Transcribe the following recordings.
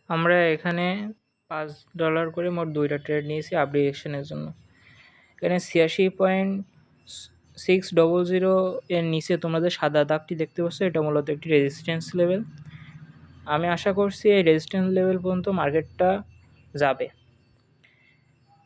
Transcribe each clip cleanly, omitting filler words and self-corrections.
আমরা এখানে $5 করে মোট 2টা ট্রেড নিয়েছি আপ ডিরেকশনের জন্য। এখানে 86.600 এর নিচে তোমরা যে সাদা দাগটি দেখতে পাচ্ছ এটা মূলত একটি রেজিস্ট্যান্স লেভেল। আমি আশা করছি এই রেজিস্ট্যান্স লেভেল পর্যন্ত মার্কেটটা যাবে।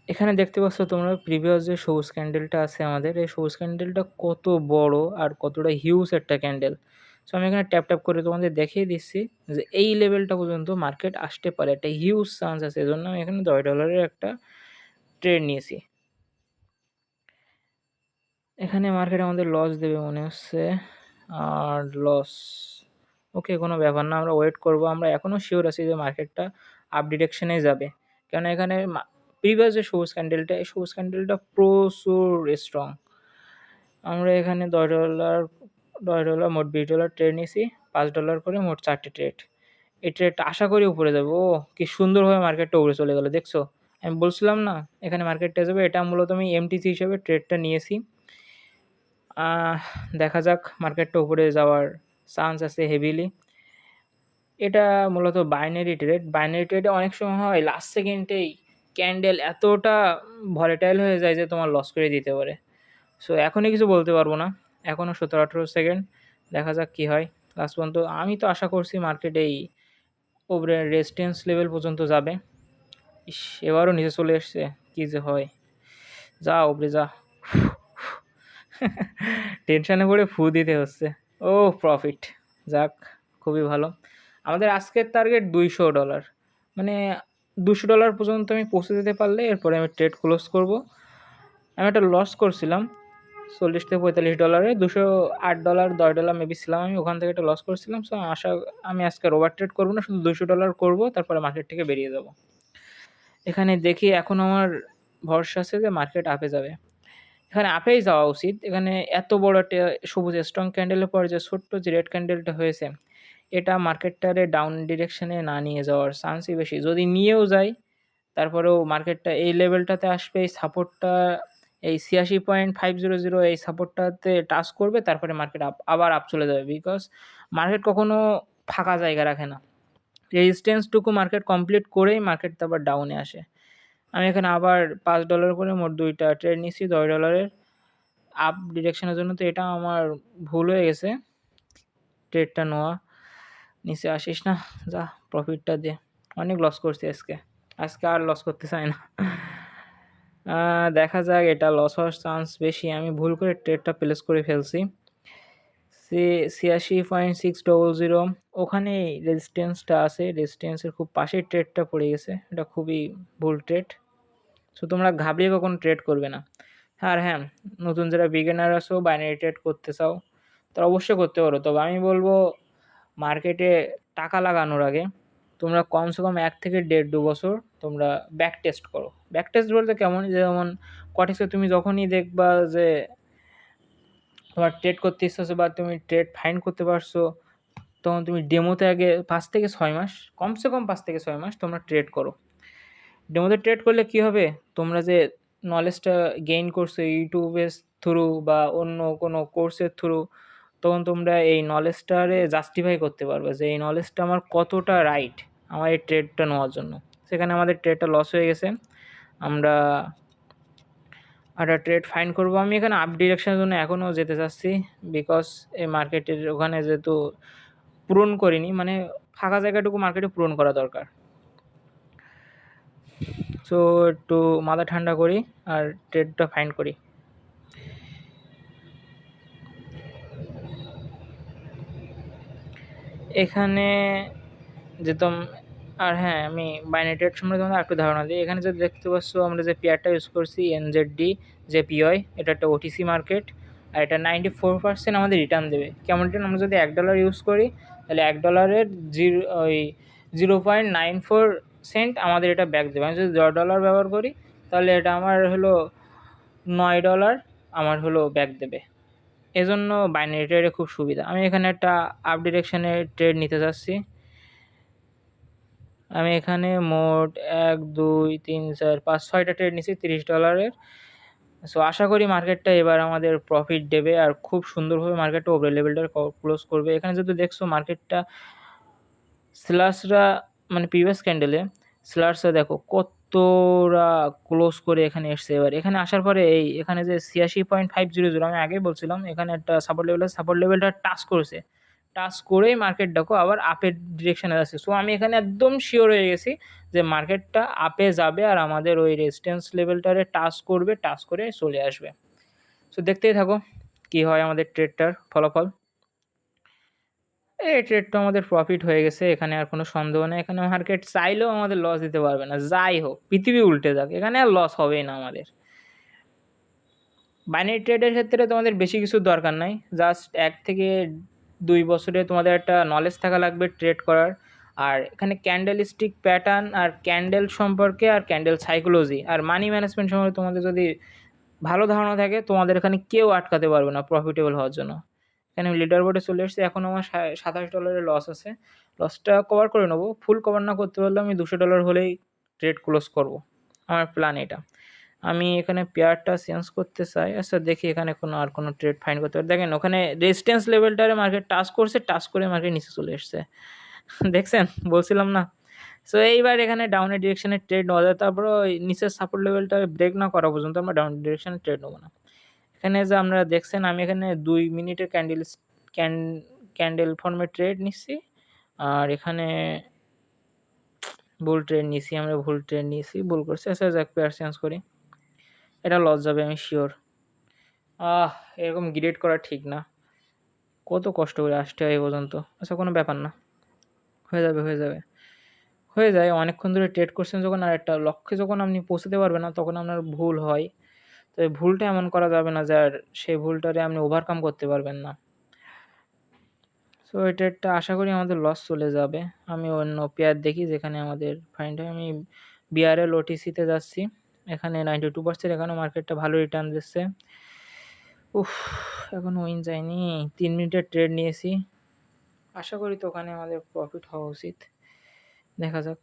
এখানে দেখতে পাচ্ছ তোমরা প্রিভিয়াস যে সবুজ ক্যান্ডেলটা আছে আমাদের, এই সবুজ ক্যান্ডেলটা কত বড় আর কতটা হিউজ একটা ক্যান্ডেল। সো আমি এখানে ট্যাপ ট্যাপ করে তোমাদের দেখিয়ে দিচ্ছি যে এই লেভেলটা পর্যন্ত মার্কেট আসতে পারে, একটা হিউজ চান্স আছে। এজন্য আমি এখানে $10 একটা ট্রেড নিয়েছি। এখানে মার্কেট আমাদের লস দেবে মনে হচ্ছে, আর লস ওকে, কোনো ব্যাপার না, আমরা ওয়েট করব। আমরা এখনও শিওর আছি যে মার্কেটটা আপ ডিরেকশনে যাবে, কেন এখানে প্রিভিয়াস যে সবুজ ক্যান্ডেলটা, এই সবুজ ক্যান্ডেলটা প্রচুর স্ট্রং। আমরা এখানে $10 মোট $20 ট্রেড নিয়েছি, $5 করে মোট 4টে ট্রেড। এই ট্রেডটা আশা করি উপরে যাবে। ও কি সুন্দরভাবে মার্কেটটা উপরে চলে গেল, দেখছো? আমি বলছিলাম না এখানে মার্কেটটা যাবে। এটা মূলত আমি এমটিসি হিসেবে ট্রেডটা নিয়েছি। দেখা যাক, মার্কেটটা উপরে যাওয়ার চান্স আছে হেভিলি। এটা মূলত বাইনারি ট্রেড। বাইনারি ট্রেডে অনেক সময় হয় লাস্ট সেকেন্ডেই ক্যান্ডেল এতটা ভলেটাইল হয়ে যায় যে তোমার লস করে দিতে পারে। সো এখনই কিছু বলতে পারবো না, এখনও 17-18 সেকেন্ড, দেখা যাক কী হয় লাস্ট পর্যন্ত। আমি তো আশা করছি মার্কেট এই উপরে রেজিস্ট্যান্স লেভেল পর্যন্ত যাবে। ইস, এবারও নিচে চলে এসছে, কী যে হয়। যা উপরে যা। টেনশানে পড়ে ফু দিতে হচ্ছে। ও প্রফিট, যাক, খুবই ভালো। আমাদের আজকের টার্গেট $200, মানে $200 পর্যন্ত আমি পৌঁছে যেতে পারলে এরপরে আমি ট্রেড ক্লোজ করব। আমি একটা লস করছিলাম $40 থেকে $45, $208 $10 মেবি ছিলাম আমি, ওখান থেকে একটা লস করছিলাম। সো আমি আজকে ওভার ট্রেড করবো না, শুধু $200 করবো, তারপরে মার্কেট থেকে বেরিয়ে যাব। এখানে দেখি, এখন আমার ভরসা আছে যে মার্কেট আপে যাবে। এখানে আপেই যাওয়া উচিত। এখানে এত বড় একটা সবুজ স্ট্রং ক্যান্ডেলের পর যে ছোট্ট যে রেড ক্যান্ডেলটা হয়েছে, এটা মার্কেটটারে ডাউন ডিরেকশনে না নিয়ে যাওয়ার চান্সই বেশি। যদি নিয়েও যায় তারপরেও মার্কেটটা এই লেভেলটাতে আসবে, এই সাপোর্টটা এই 86.500 এই সাপোর্টটাতে টাচ করবে, তারপরে মার্কেট আবার আপ চলে যাবে। বিকজ মার্কেট কখনো ফাঁকা জায়গা রাখে না, রেজিস্ট্যান্সটুকু মার্কেট কমপ্লিট করেই মার্কেট আবার ডাউনে আসে। আমি এখানে আবার $5 করে মোট 2টা ট্রেড নিচ্ছি $10 আপ ডিরেকশনের জন্য। তো এটা আমার ভুল হয়ে গেছে ট্রেডটা নেওয়া। নিচে আসিস না, যা প্রফিটটা দে। অনেক লস করছি আজকে, আর লস করতে চাই না। দেখা যাক, এটা লস হওয়ার চান্স বেশি। আমি ভুল করে ট্রেডটা প্লেস করে ফেলছি। 86.600 ওখানে রেজিস্ট্যান্সটা আছে, রেজিস্ট্যান্সের খুব পাশের ট্রেডটা পড়ে গেছে, এটা খুবই ভুল ট্রেড। সো তোমরা ঘাবড়িয়ে কখনো ট্রেড করবে না। আর হ্যাঁ, নতুন যারা বিগিনার আছো, বাইনারি ট্রেড করতে চাও, তারা অবশ্যই করতে পারো। তবে আমি বলবো মার্কেটে টাকা লাগানোর আগে তোমরা কমসে কম 1 থেকে 1.5-2 বছর তোমরা ব্যাক টেস্ট করো। ব্যাক টেস্ট বলতে কেমন, যেমন কটেক্সে তুমি যখনই দেখবা যে তোমার ট্রেড করতে ইচ্ছা হচ্ছে বা তুমি ট্রেড ফাইন্ড করতে পারছো, তখন তুমি ডেমোতে আগে 5 থেকে 6 মাস, কমসে কম 5 থেকে 6 মাস তোমরা ট্রেড করো। ডেমোতে ট্রেড করলে কী হবে, তোমরা যে নলেজটা গেইন করছো ইউটিউবের থ্রু বা অন্য কোনো কোর্সের থ্রু, তখন তোমরা এই নলেজটারে জাস্টিফাই করতে পারবে যে এই নলেজটা আমার কতটা রাইট আমার এই ট্রেডটা নেওয়ার জন্য। সেখানে আমাদের ট্রেডটা লস হয়ে গেছে, আমরা একটা ট্রেড ফাইন্ড করবো। আমি এখানে আপ ডিরেকশনের জন্য এখনও যেতে চাচ্ছি, বিকজ এই মার্কেটের ওখানে যেহেতু পূরণ করিনি, মানে ফাঁকা জায়গাটুকু মার্কেটে পূরণ করা দরকার। সো একটু মাথা ঠান্ডা করি আর ট্রেডটা ফাইন্ড করি। এখানে যেতাম। আর হ্যাঁ, আমি বাইনারি ট্রেড সম্বন্ধে তোমাদের একটু ধারণা দিই। এখানে যে দেখতে পাচ্ছ আমরা যে পেয়ারটা ইউজ করছি NZD JPY, এটা একটা OTC মার্কেট, আর এটা 94% আমাদের রিটার্ন দেবে। কেমন রিটার্ন, আমরা যদি $1 ইউজ করি তাহলে $1 0.94 সেন্ট আমাদের এটা ব্যাক দেবে। আমি যদি $10 ব্যবহার করি তাহলে এটা আমার হলো $9 আমার হলো ব্যাক দেবে। এজন্য বাইনারি ট্রেডে খুব সুবিধা। আমি এখানে একটা আপ ডিরেকশনে ট্রেড নিতে চাচ্ছি। আমি এখানে মোট 1 2 3 4 5 6টা ট্রেড নিচ্ছি $30। সো আশা করি মার্কেটটা এবার আমাদের প্রফিট দেবে আর খুব সুন্দরভাবে মার্কেটটা ওভার লেভেলটা ক্লোজ করবে। এখানে যদি দেখছো মার্কেটটা সেলার্সরা মানে প্রিভিয়াস ক্যান্ডেলে সেলার্সরা দেখো কতটা ক্লোজ করে এখানে এসছে। এবার এখানে আসার পরে এখানে যে 86.500 আমি আগেই বলছিলাম এখানে একটা সাপোর্ট লেভেলটা টাচ করেছে, টাচ করেই মার্কেট দেখো আবার আপের ডিরেকশনে যাচ্ছে। সো আমি এখানে একদম শিওর হয়ে গেছি যে মার্কেটটা আপে যাবে আর আমাদের ওই রেজিস্ট্যান্স লেভেলটারে টাচ করবে, টাচ করে চলে আসবে। সো দেখতেই থাকো কি হয় আমাদের ট্রেডটার ফলাফল। এই ট্রেডটা আমাদের প্রফিট হয়ে গেছে, এখানে আর কোনো সন্দেহ নেই। এখানে মার্কেট চাইলেও আমাদের লস দিতে পারবে না, যাই হোক পৃথিবী উল্টে যাক, এখানে আর লস হবেই না আমাদের। বাইনারি ট্রেডের ক্ষেত্রে তোমাদের বেশি কিছু দরকার নাই, জাস্ট 1 থেকে 2 বছরে তোমাদের একটা নলেজ থাকা লাগবে ট্রেড করার। আর এখানে ক্যান্ডেল স্টিক প্যাটার্ন আর ক্যান্ডেল সম্পর্কে আর ক্যান্ডেল সাইকোলজি আর মানি ম্যানেজমেন্ট সম্পর্কে তোমাদের যদি ভালো ধারণা থাকে তোমাদের এখানে কেউ আটকাতে পারবে না প্রফিটেবল হওয়ার জন্য। এখানে আমি লিডার বোর্ডে চলে এসেছি, এখন আমার $27 লস আছে, লসটা কভার করে নেবো। ফুল কভার না করতে পারলে আমি $200 হলেই ট্রেড ক্লোজ করব, আমার প্ল্যান এটা। আমি এখানে পেয়ারটা চেঞ্জ করতে চাই। আচ্ছা দেখি এখানে কোনো ট্রেড ফাইন্ড করতে পারি। দেখেন ওখানে রেজিস্ট্যান্স লেভেলটারে মার্কেট টাচ করছে, টাচ করে মার্কেট নিচে চলে এসছে। দেখছেন, বলছিলাম না। সো এইবার এখানে ডাউনের ডিরেকশনে ট্রেড নেওয়া যায়, তারপরে ওই নিচের সাপোর্ট লেভেলটা ব্রেক না করা পর্যন্ত আমরা ডাউন ডিরেকশনে ট্রেড নেবো না। এখানে যে আপনারা দেখছেন আমি এখানে 2 মিনিটের ক্যান্ডেল ফর্মে ট্রেড নিচ্ছি, আর এখানে ভুল ট্রেড নিয়েছি, আমরা ভুল করছি। আচ্ছা যাক পেয়ার চেঞ্জ করি, এটা লস যাবে আমি শিওর। এরকম গ্রেড করা ঠিক না, কত কষ্ট করে আসতে হয় এ পর্যন্ত। আচ্ছা কোনো ব্যাপার না, হয়ে যাবে হয়ে যায়। অনেকক্ষণ ধরে ট্রেড করছেন যখন আর একটা লক্ষ্যে যখন আপনি পৌঁছতে পারবেন না তখন আপনার ভুল হয়। তো এই ভুলটা এমন করা যাবে না যে আর সেই ভুলটারে আপনি ওভারকাম করতে পারবেন না। সো এই ট্রেডটা আশা করি আমাদের লস চলে যাবে। আমি অন্য পেয়ার দেখি যেখানে আমাদের ফাইন্ড হয়। আমি বিআরএল ওটিসিতে যাচ্ছি, এখানে 92%, এখানে মার্কেটটা ভালো রিটার্ন দিচ্ছে। উফ, এখনো উইন যায়নি, 3 মিনিটের ট্রেড নিয়েছি, আশা করি তো ওখানে আমাদের প্রফিট হওয়া উচিত। দেখা যাক।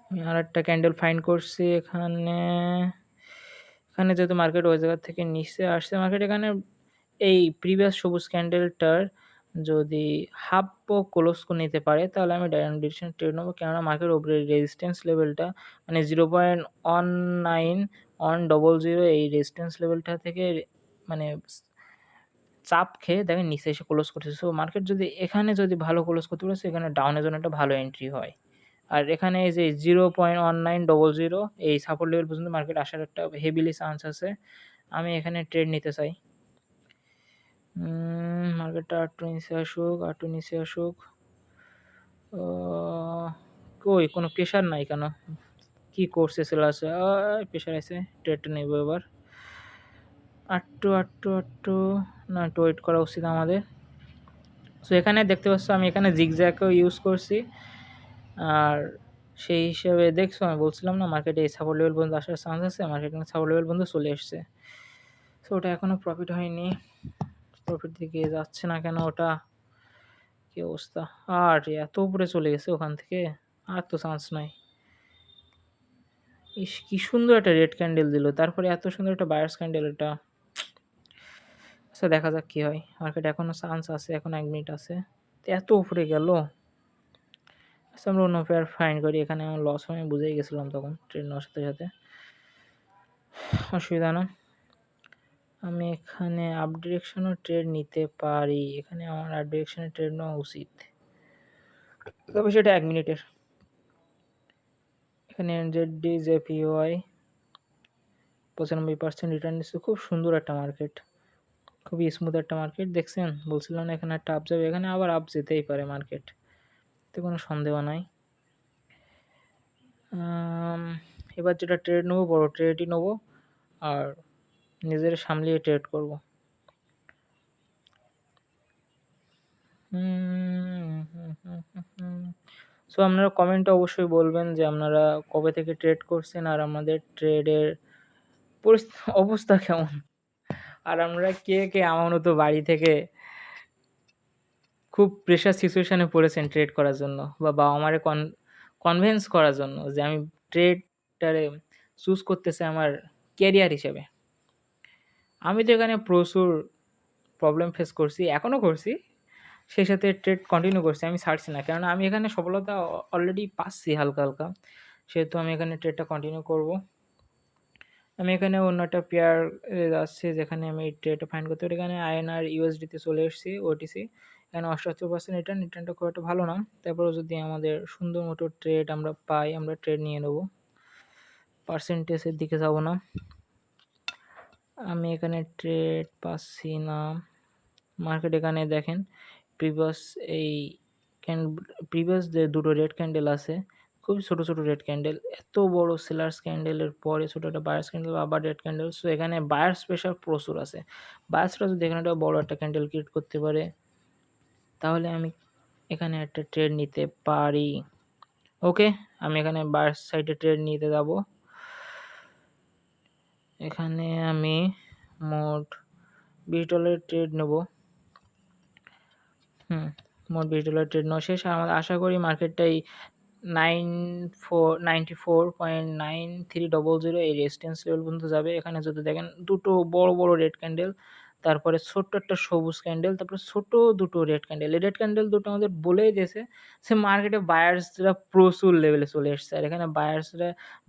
আমি আর একটা ক্যান্ডেল ফাইন্ড করছি এখানে। এখানে যেহেতু মার্কেট ওই জায়গা থেকে নিচে আসছে, মার্কেট এখানে এই প্রিভিয়াস সবুজ ক্যান্ডেলটার যদি হাফও ক্লোজ করে নিতে পারে তাহলে আমি ডাউন ডিরেকশন ট্রেড নেবো, কেননা মার্কেট ওপরে রেজিস্ট্যান্স লেভেলটা মানে 0.19 এই রেজিস্ট্যান্স লেভেলটা থেকে মানে চাপ খেয়ে দেখেন নিচে এসে ক্লোজ করতেছে। সো মার্কেট যদি এখানে যদি ভালো ক্লোজ করতে পারে সেখানে ডাউনের জন্য একটা ভালো এন্ট্রি হয়। আর এখানে এই যে 0.1900 এই সাপোর্ট লেভেল পর্যন্ত মার্কেট আসার একটা হেভিলি চান্স আছে। আমি এখানে ট্রেড নিতে চাই। মার্কেটটা আটটু নিচে আসুক। কই কোনো প্রেশার নাই কেন, কি করছে সেলার্স? প্রেশার আছে, ট্রেডটা নেব এবার। আটটু না, একটু ওয়েট করা উচিত আমাদের। সো এখানে দেখতে পাচ্ছ আমি এখানে জিগজ্যাগও ইউজ করছি, আর সেই হিসেবে দেখছো আমি বলছিলাম না মার্কেটে এই সাপোর্ট লেভেল পর্যন্ত আসার চান্স আছে, মার্কেট সাপোর্ট লেভেল পর্যন্ত চলে এসছে। সো ওটা এখনও প্রফিট হয়নি, প্রফিট দিকে যাচ্ছে না কেন, ওটা কি অবস্থা? আর এত উপরে চলে গেছে ওখান থেকে, আর তো চান্স নাই। ইস কি সুন্দর একটা রেড ক্যান্ডেল দিল, তারপরে এত সুন্দর একটা বায়ার্স ক্যান্ডেল এটা। আচ্ছা দেখা যাক কী হয়, মার্কেট এখনও চান্স আছে, এখন 1 মিনিট আছে। এত উপরে গেল। আচ্ছা আমরা অন্য পেয়ার ফাইন্ড করি, এখানে আমার লস হয় আমি বুঝেই গেছিলাম তখন ট্রেড নেওয়ার সাথে সাথে, অসুবিধা না। আমি এখানে আপ ডিরেকশনও ট্রেড নিতে পারি, এখানে আমার আপ ডিরেকশনে ট্রেড নেওয়া উচিত, তবে সেটা 1 মিনিটের। এখানে NZD/JPY 95% রিটার্ন দিচ্ছে, খুব সুন্দর একটা মার্কেট, খুবই স্মুথ একটা মার্কেট। দেখছেন বলছিলাম না এখানে একটা আপ যাবে, এখানে আবার আপ যেতেই পারে মার্কেট, এতে কোনো সন্দেহ নাই। এবার যেটা ট্রেড নেবো বড় ট্রেডই নেবো আর নিজের সামলিয়ে ট্রেড করব। সো আপনারা কমেন্টে অবশ্যই বলবেন যে আপনারা কবে থেকে ট্রেড করছেন আর আমাদের ট্রেডের অবস্থা কেমন, আর আমরা কে কে আমার মতো বাড়ি থেকে খুব প্রেশার সিচুয়েশানে পড়েছেন ট্রেড করার জন্য বা বাবা মারে কনভিন্স করার জন্য যে আমি ট্রেডটারে চুজ করতেছি আমার ক্যারিয়ার হিসেবে। আমি তো এখানে প্রচুর প্রবলেম ফেস করছি, এখনও করছি, সেই সাথে ট্রেড কন্টিনিউ করছি, আমি ছাড়ছি না, কেননা আমি এখানে সফলতা অলরেডি পাচ্ছি হালকা হালকা, সেহেতু আমি এখানে ট্রেডটা কন্টিনিউ করব। আমি এখানে অন্য একটা পেয়ার যাচ্ছে যেখানে আমি ট্রেডটা ফাইন্ড করতে পারি। এখানে আইএনআর ইউএসডিতে চলে এসেছি ওটিসি, এখানে 88% রিটার্নটা খুব একটা ভালো না, তারপরেও যদি আমাদের সুন্দর মতো ট্রেড আমরা পাই আমরা ট্রেড নিয়ে নেব, পার্সেন্টেজের দিকে যাব না। আমি এখানে ট্রেড পাচ্ছি না। মার্কেট এখানে দেখেন প্রিভিয়াস এই প্রিভিয়াস যে দুটো রেড ক্যান্ডেল আছে, খুবই ছোট ছোট রেড ক্যান্ডেল, এত বড় সেলার্স ক্যান্ডেলের পরে ছোট একটা বায়ার্স ক্যান্ডেল আবার রেড ক্যান্ডেল, সো এখানে বায়ার্স প্রেশার প্রচুর আছে। বায়ার্সরা যদি এখানে একটা বড় একটা ক্যান্ডেল ক্রিয়েট করতে পারে তাহলে আমি এখানে একটা ট্রেড নিতে পারি। ওকে, আমি এখানে বায়ার্স সাইডে ট্রেড নিতে যাব। এখানে আমি মোট $20 ট্রেড নেব। মোট $20 ট্রেড নেওয়া শেষ। আমরা আশা করি মার্কেটটাই 94.9300 এই রেজিস্ট্যান্স লেভেল পর্যন্ত যাবে। এখানে যদি দেখেন দুটো বড় বড় রেড ক্যান্ডেল, তারপরে ছোট্ট একটা সবুজ ক্যান্ডেল, তারপরে ছোট দুটো রেড ক্যান্ডেল। এই রেড ক্যান্ডেল দুটো আমাদের বলেই দিয়েছে সে মার্কেটে বায়ার্সরা প্রচুর লেভেলে চলে এসছে, আর এখানে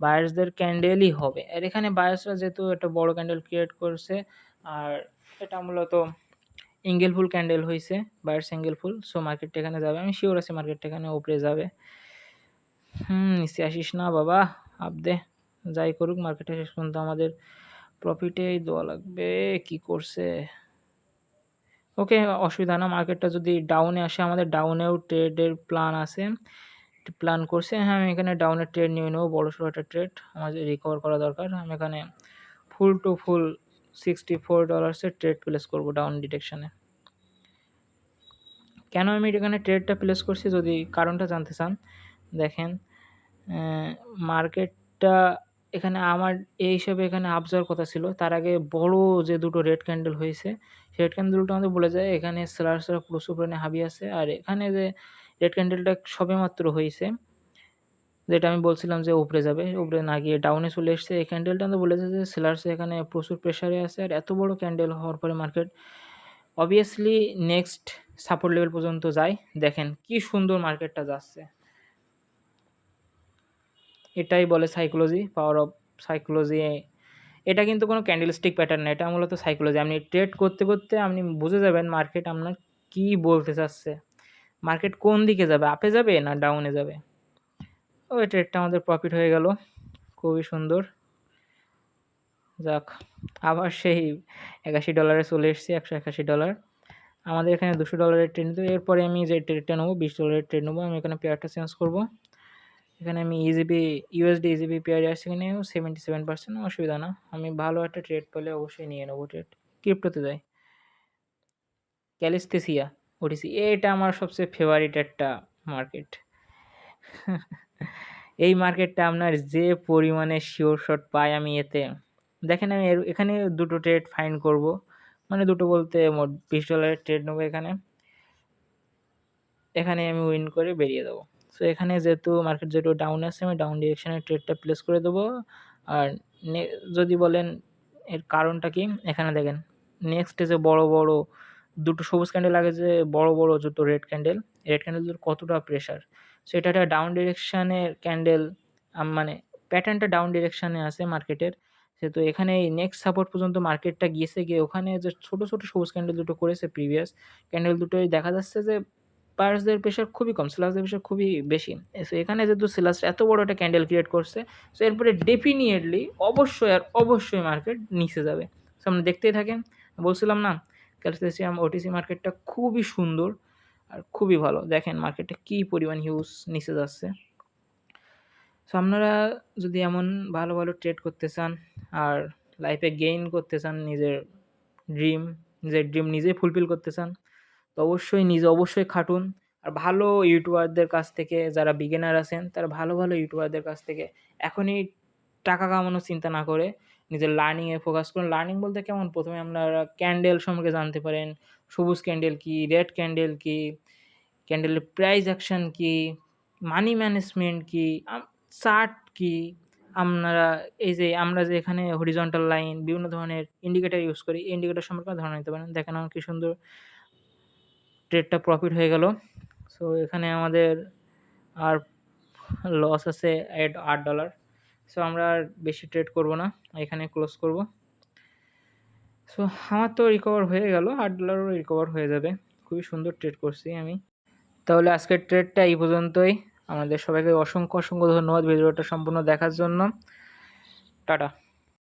বায়ার্সদের ক্যান্ডেলই হবে। আর এখানে বায়ার্সরা যেহেতু একটা বড় ক্যান্ডেল ক্রিয়েট করছে, আর এটা মূলত এঙ্গেল ফুল ক্যান্ডেল হয়েছে, বায়ার্স এঙ্গেল ফুল, সো মার্কেটটা এখানে যাবে, আমি শিওর আছি মার্কেটটা এখানে উপরে যাবে। নিচে আসিস না বাবা, আপ দে। যাই করুক মার্কেটে শেষ পর্যন্ত আমাদের প্রফিটেই দেওয়া লাগবে। কি করছে? ওকে, অসুবিধা না। মার্কেটটা যদি ডাউনে আসে, আমাদের ডাউনেও ট্রেডের প্ল্যান আছে, প্ল্যান করছে। হ্যাঁ, আমি এখানে ডাউনের ট্রেড নিয়ে নেবো, বড় সড়ো একটা ট্রেড আমাদের রিকভার করা দরকার। আমি এখানে ফুল টু ফুল $64 ট্রেড প্লেস করবো ডাউন ডিটেকশানে। কেন আমি এখানে ট্রেডটা প্লেস করছি যদি কারণটা জানতে চান, দেখেন মার্কেটটা এখানে আমার এই হিসাবে এখানে আপ যাওয়ার কথা ছিল, তার আগে বড় যে দুটো রেড ক্যান্ডেল হয়েছে সেই রেড ক্যান্ডেলটা আমাদের বলে যায় এখানে সেলার্সরা প্রচুর পরিমাণে হাবি আছে। আর এখানে যে রেড ক্যান্ডেলটা সবেমাত্র হয়েছে, যেটা আমি বলছিলাম যে উপরে যাবে, উপরে না গিয়ে ডাউনে চলে এসছে, এই ক্যান্ডেলটা আমাদের বলেছে যে সেলার্স এখানে প্রচুর প্রেশারে আছে। আর এত বড় ক্যান্ডেল হওয়ার পরে market obviously next support level পর্যন্ত যায়। দেখেন কি সুন্দর মার্কেটটা যাচ্ছে, এটাই বলে সাইকোলজি, পাওয়ার অফ সাইকোলজি। এটা কিন্তু কোনো ক্যান্ডেলস্টিক প্যাটার্ন না, এটা মূলত সাইকোলজি। আপনি ট্রেড করতে করতে আপনি বুঝে যাবেন মার্কেট আপনার কি বলতে চাচ্ছে, মার্কেট কোন দিকে যাবে, আপে যাবে না ডাউনে যাবে। ওই ট্রেডটা আমাদের প্রফিট হয়ে গেল, খুবই সুন্দর। যাক, আবার সেই $81 চলে এসেছি, $181। আমাদের এখানে $200 ট্রেড নিতে। এরপরে আমি যে ট্রেডটা নেবো $20 ট্রেড নেবো। আমি এখানে পেয়ারটা চেঞ্জ করবো। এখানে আমি ইউএসডি ইজিবি পেয়ারে আসছি, এখানে 77%, অসুবিধা না। আমি ভালো একটা ট্রেড পেলে অবশ্যই নিয়ে নেবো ট্রেড। ক্রিপ্টোতে যাই, ক্যালিস্থেসিয়া ওটিসি, এটা আমার সবচেয়ে ফেভারিট একটা মার্কেট। এই মার্কেটটা আপনার যে পরিমাণে শিওর শট পাই আমি এতে, দেখেন আমি এখানে দুটো ট্রেড ফাইন্ড করব, মানে দুটো বলতে মোট $20 ট্রেড নেবো। এখানে আমি উইন করে বেরিয়ে দেবো। সো এখানে যেহেতু মার্কেট যেহেতু ডাউন আছে, আমি ডাউন ডিরেকশানে ট্রেডটা প্লেস করে দেবো। আর যদি বলেন এর কারণটা কি, এখানে দেখেন নেক্সট যে বড় বড় দুটো সবুজ ক্যান্ডেল, আগে যে বড় বড় দুটো রেড ক্যান্ডেল দুটো কতটা প্রেশার। সো এটা একটা ডাউন ডিরেকশানের ক্যান্ডেল, মানে প্যাটার্নটা ডাউন ডিরেকশানে আছে মার্কেটের, সেহেতু এখানে এই নেক্সট সাপোর্ট পর্যন্ত মার্কেটটা গিয়ে ওখানে যে ছোটো ছোটো সবুজ ক্যান্ডেল দুটো করেছে প্রিভিয়াস ক্যান্ডেল দুটোই দেখা যাচ্ছে যে বায়ার্সদের প্রেশার খুবই কম, সেলার্সদের প্রেশার খুবই বেশি। সো এখানে যেহেতু সেলার্স এত বড় একটা ক্যান্ডেল ক্রিয়েট করছে, সো এরপরে ডেফিনিটলি অবশ্যই মার্কেট নিচে যাবে। সো আপনি দেখতেই থাকেন। বলছিলাম না ক্যালসিয়াম ওটিসি মার্কেটটা খুবই সুন্দর আর খুবই ভালো। দেখেন মার্কেটটা কী পরিমাণ হিউজ নিচে যাচ্ছে। সো আপনারা যদি এমন ভালো ভালো ট্রেড করতে চান আর লাইফে গেইন করতে চান, নিজের ড্রিম নিজেই ফুলফিল করতে চান, তো অবশ্যই খাটুন। আর ভালো ইউটিউবারদের কাছ থেকে, যারা বিগিনার আছেন তারা ভালো ইউটিউবারদের কাছ থেকে এখনই টাকা কামানোর চিন্তা না করে নিজের লার্নিংয়ে ফোকাস করুন। লার্নিং বলতে কেমন, প্রথমে আপনারা ক্যান্ডেল সম্পর্কে জানতে পারেন, সবুজ ক্যান্ডেল কী, রেড ক্যান্ডেল কী, ক্যান্ডেলের প্রাইস অ্যাকশন কী, মানি ম্যানেজমেন্ট কী, চার্ট কী। আপনারা এই যে আমরা যে এখানে হরিজন্টাল লাইন বিভিন্ন ধরনের ইন্ডিকেটর ইউজ করি, এই ইন্ডিকেটর সম্পর্কে ধারণা নিতে পারেন। দেখেন আমার কী সুন্দর ট্রেডটা প্রফিট হয়ে গেল। সো এখানে আমাদের আর লস আছে $8। সো আমরা আর বেশি ট্রেড করব না, এখানে ক্লোজ করব। সো আমার তো রিকভার হয়ে গেল, $8ও রিকভার হয়ে যাবে। খুবই সুন্দর ট্রেড করছি আমি। তাহলে আজকের ট্রেডটা এই পর্যন্তই। আমাদের সবাইকে অসংখ্য অসংখ্য ধন্যবাদ ভিডিওটা সম্পূর্ণ দেখার জন্য। টাটা।